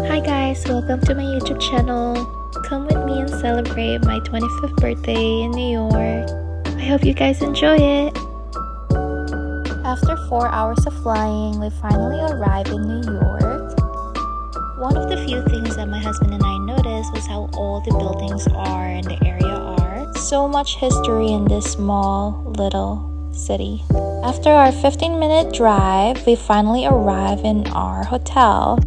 Hi guys, welcome to my YouTube channel. Come with me and celebrate my 25th birthday in New York. I hope you guys enjoy it. After 4 hours of flying, we finally arrived in New York. One of the few things that my husband and I noticed was how old the buildings are and the area are. So much history in this small little city. After our 15-minute drive, we finally arrive in our hotel.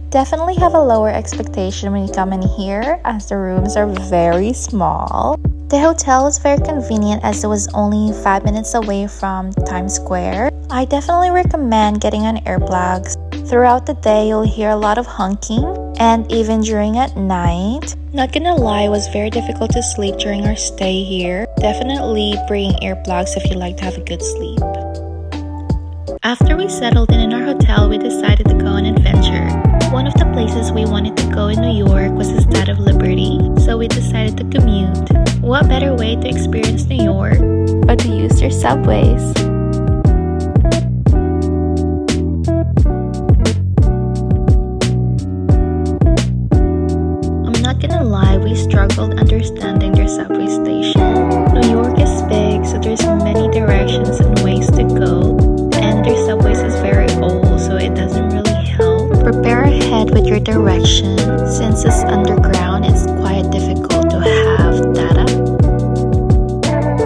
Definitely have a lower expectation when you come in here, as the rooms are very small. The hotel was very convenient as it was only 5 minutes away from Times Square. I definitely recommend getting on earplugs. Throughout the day, you'll hear a lot of honking, and even during at night. Not gonna lie, it was very difficult to sleep during our stay here. Definitely bring earplugs if you like to have a good sleep. After we settled in our hotel, we decided to go on an adventure. One of the places we wanted to go in New York was the Statue of Liberty, so we decided to commute. What better way to experience New York but to use their subways? I'm not gonna lie, we struggled understanding their subway station. New York is big, so there's many directions and ways to go. And their subways is very old, so it doesn't really help. Prepare ahead with your direction. Since it's underground, it's quite difficult to have data.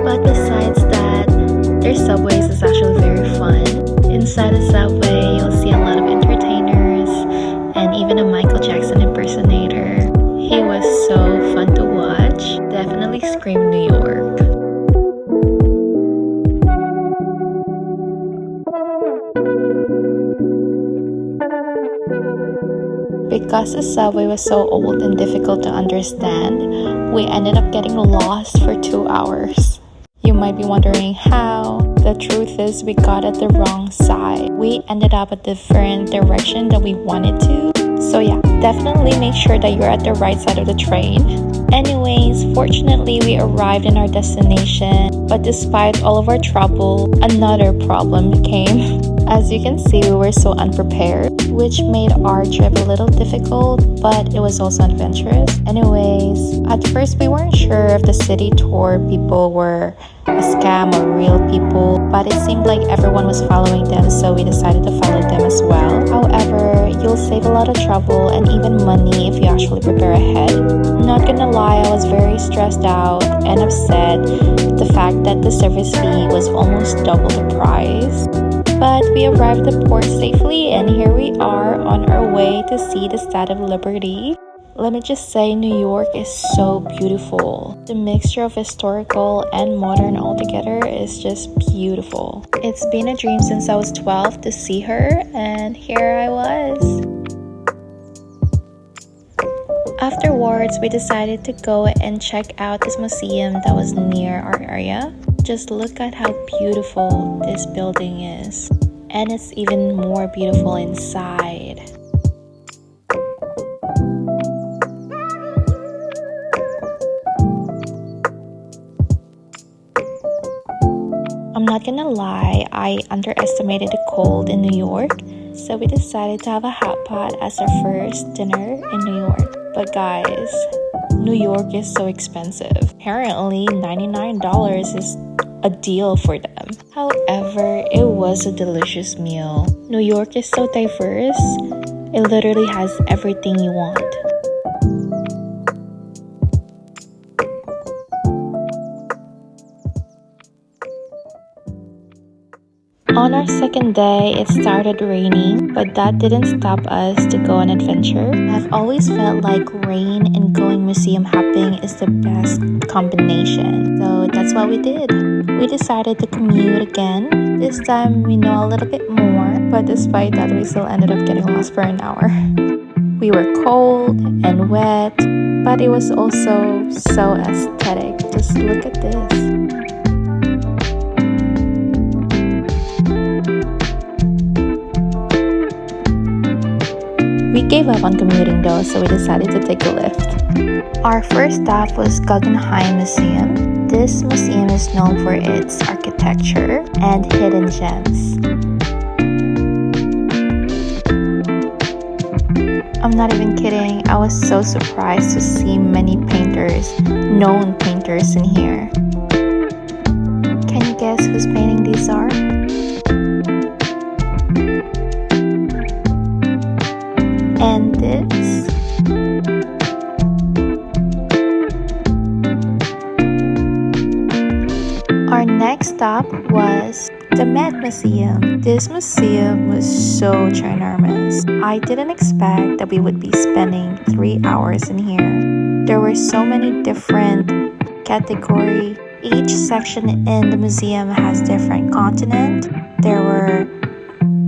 But besides that, their subways is actually very fun. Inside the subway, you'll see a lot of entertainers and even a Michael Jackson impersonator. He was so fun to watch. Definitely scream New York. Because the subway was so old and difficult to understand, we ended up getting lost for 2 hours. You might be wondering how. The truth is we got at the wrong side. We ended up a different direction that we wanted to. So yeah, definitely make sure that you're at the right side of the train. Anyways, fortunately we arrived in our destination, but despite all of our trouble, another problem came. As you can see, we were so unprepared, which made our trip a little difficult, but it was also adventurous. Anyways, at first we weren't sure if the city tour people were a scam or real people, but it seemed like everyone was following them, so we decided to follow them as well. However, you'll save a lot of trouble and even money if you actually prepare ahead. Not gonna lie, I was very stressed out and upset with the fact that the service fee was almost double the price. But we arrived at the port safely, and here we are on our way to see the Statue of Liberty. Let me just say, New York is so beautiful. The mixture of historical and modern altogether is just beautiful. It's been a dream since I was 12 to see her, and here I was. Afterwards, we decided to go and check out this museum that was near our area. Just look at how beautiful this building is. And it's even more beautiful inside. I'm not gonna lie, I underestimated the cold in New York, so we decided to have a hot pot as our first dinner in New York. But guys, New York is so expensive. Apparently, $99 is a deal for them. However, it was a delicious meal. New York is so diverse. It literally has everything you want. On our second day, it started raining, but that didn't stop us to go on adventure. I've always felt like rain and going museum hopping is the best combination. So that's what we did. We decided to commute again. This time we know a little bit more, but despite that, we still ended up getting lost for an hour. We were cold and wet, but it was also so aesthetic. Just look at this. We gave up on commuting though, so we decided to take a lift. Our first stop was Guggenheim Museum. This museum is known for its architecture and hidden gems. I'm not even kidding, I was so surprised to see many painters, known painters in here. Can you guess whose painting these are? And this? Our next stop was the Met Museum. This museum was so ginormous. I didn't expect that we would be spending 3 hours in here. There were so many different categories. Each section in the museum has different continent. There were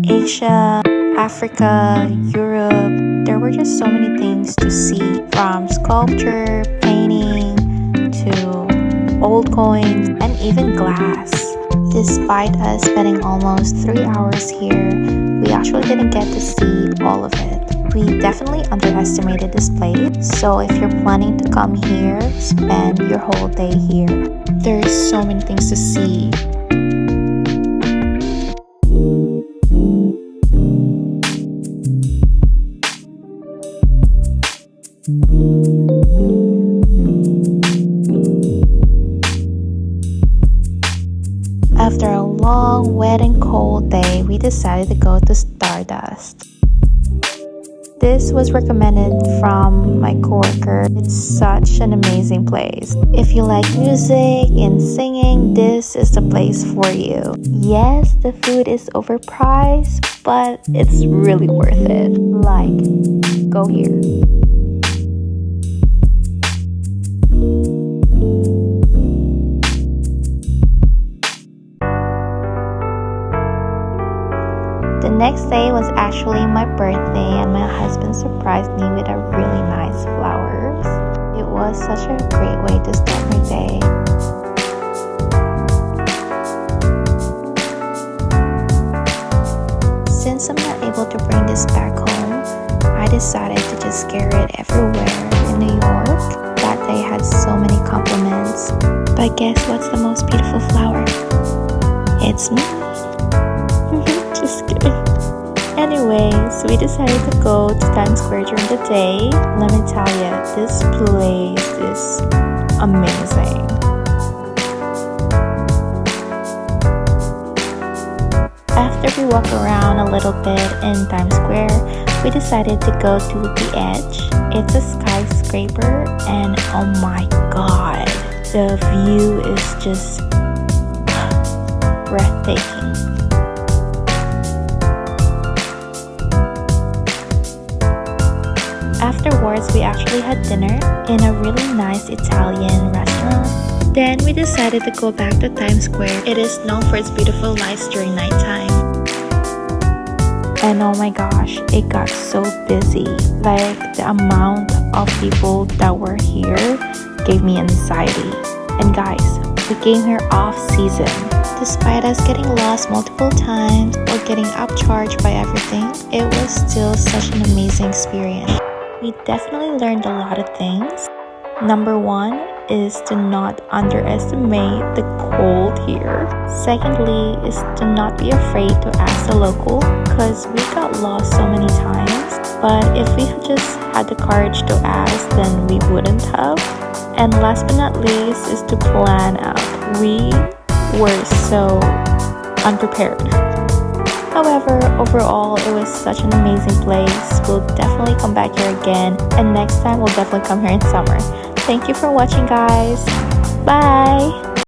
Asia, Africa, Europe. There were just so many things to see, from sculpture, painting, to old coins, and even glass. Despite us spending almost 3 hours here, we actually didn't get to see all of it. We definitely underestimated this place, so if you're planning to come here, spend your whole day here. There's so many things to see. After a long, wet and cold day, we decided to go to Stardust. This was recommended from my coworker. It's such an amazing place. If you like music and singing, this is the place for you. Yes, the food is overpriced, but it's really worth it. Like, go here. The next day was actually my birthday, and my husband surprised me with a really nice flowers. It was such a great way to start my day. Since I'm not able to bring this back home, I decided to just scare it everywhere in New York. That day had so many compliments. But guess what's the most beautiful flower? It's me. Just kidding. Anyways, we decided to go to Times Square during the day. Let me tell you, this place is amazing. After we walked around a little bit in Times Square, we decided to go to the edge. It's a skyscraper, and oh my god, the view is just breathtaking. Afterwards, we actually had dinner in a really nice Italian restaurant. Then we decided to go back to Times Square. It is known for its beautiful lights during nighttime. And oh my gosh, it got so busy. Like, the amount of people that were here gave me anxiety. And guys, we came here off season. Despite us getting lost multiple times or getting upcharged by everything, it was still such an amazing experience. We definitely learned a lot of things. Number one is to not underestimate the cold here. Secondly is to not be afraid to ask the local, because we got lost so many times. But if we just had the courage to ask, then we wouldn't have. And last but not least is to plan out. We were so unprepared. However, overall, it was such an amazing place. We'll definitely come back here again, and next time we'll definitely come here in summer. Thank you for watching, guys. Bye!